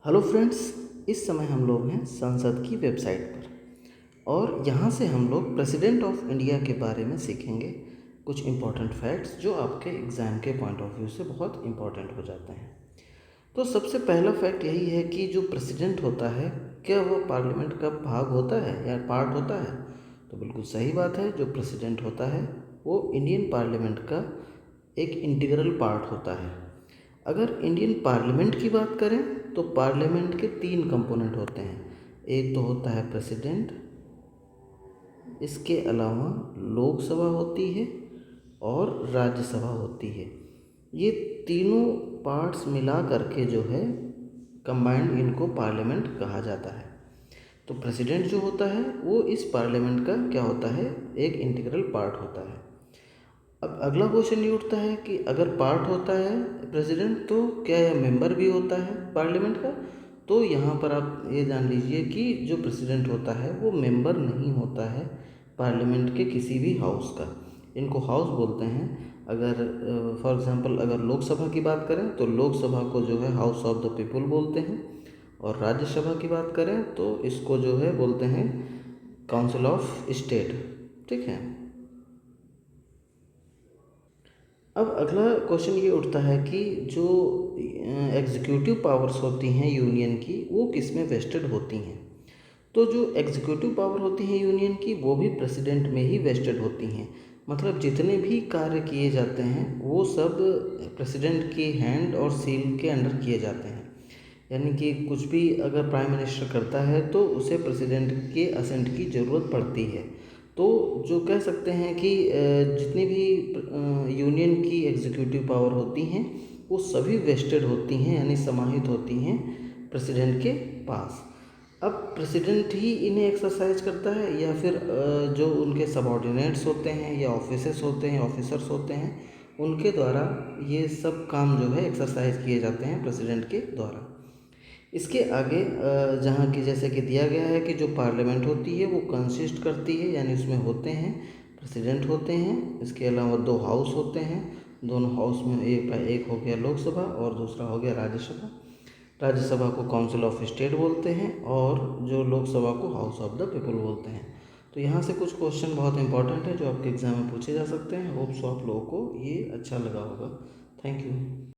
Hello friends, इस समय हम लोग हैं संसद की वेबसाइट पर और यहाँ से हम लोग प्रेसिडेंट ऑफ इंडिया के बारे में सीखेंगे कुछ इम्पॉर्टेंट फैक्ट्स जो आपके एग्ज़ाम के पॉइंट ऑफ व्यू से बहुत इम्पॉर्टेंट हो जाते हैं। तो सबसे पहला फैक्ट यही है कि जो प्रेसिडेंट होता है, क्या वो पार्लियामेंट का भाग होता है या पार्ट होता है? तो बिल्कुल सही बात है, जो प्रेसिडेंट होता है वो इंडियन पार्लियामेंट का एक इंटीग्रल पार्ट होता है। अगर इंडियन पार्लियामेंट की बात करें तो पार्लियामेंट के 3 कंपोनेंट होते हैं। एक तो होता है प्रेसिडेंट, इसके अलावा लोकसभा होती है और राज्यसभा होती है। ये तीनों पार्ट्स मिला करके जो है कंबाइंड इनको पार्लियामेंट कहा जाता है। तो प्रेसिडेंट जो होता है वो इस पार्लियामेंट का क्या होता है, एक इंटीग्रल पार्ट होता है। अब अगला क्वेश्चन ये उठता है कि अगर पार्ट होता है प्रेसिडेंट तो क्या यह मेंबर भी होता है पार्लियामेंट का? तो यहाँ पर आप ये जान लीजिए कि जो प्रेसिडेंट होता है वो मेंबर नहीं होता है पार्लियामेंट के किसी भी हाउस का। इनको हाउस बोलते हैं। अगर फॉर एग्जांपल अगर लोकसभा की बात करें तो लोकसभा को जो है हाउस ऑफ द पीपल बोलते हैं, और राज्यसभा की बात करें तो इसको जो है बोलते हैं काउंसिल ऑफ स्टेट। ठीक है। अब अगला क्वेश्चन ये उठता है कि जो एग्जीक्यूटिव पावर्स होती हैं यूनियन की वो किस में वेस्टेड होती हैं? तो जो एग्जीक्यूटिव पावर होती है यूनियन की वो भी प्रेसिडेंट में ही वेस्टेड होती हैं। मतलब जितने भी कार्य किए जाते हैं वो सब प्रेसिडेंट की हैंड और सील के अंडर किए जाते हैं। यानी कि कुछ भी अगर प्राइम मिनिस्टर करता है तो उसे प्रेसिडेंट के असेंट की ज़रूरत पड़ती है। तो जो कह सकते हैं कि जितनी भी यूनियन की एग्जीक्यूटिव पावर होती हैं वो सभी वेस्टेड होती हैं, यानी समाहित होती हैं प्रेसिडेंट के पास। अब प्रेसिडेंट ही इन्हें एक्सरसाइज करता है या फिर जो उनके सबऑर्डिनेट्स होते हैं या ऑफिसर्स होते हैं, उनके द्वारा ये सब काम जो है एक्सरसाइज किए जाते हैं प्रेसिडेंट के द्वारा। इसके आगे जहाँ की जैसे कि दिया गया है कि जो पार्लियामेंट होती है वो कंसिस्ट करती है, यानी उसमें होते हैं प्रेसिडेंट होते हैं, इसके अलावा 2 हाउस होते हैं। दोनों हाउस में एक हो गया लोकसभा और दूसरा हो गया राज्यसभा। राज्यसभा को काउंसिल ऑफ स्टेट बोलते हैं और जो लोकसभा को हाउस ऑफ द पीपल बोलते हैं। तो यहाँ से कुछ क्वेश्चन बहुत इंपॉर्टेंट है जो आपके एग्जाम में पूछे जा सकते हैं। होप सो आप लोगों को ये अच्छा लगा होगा। Thank you.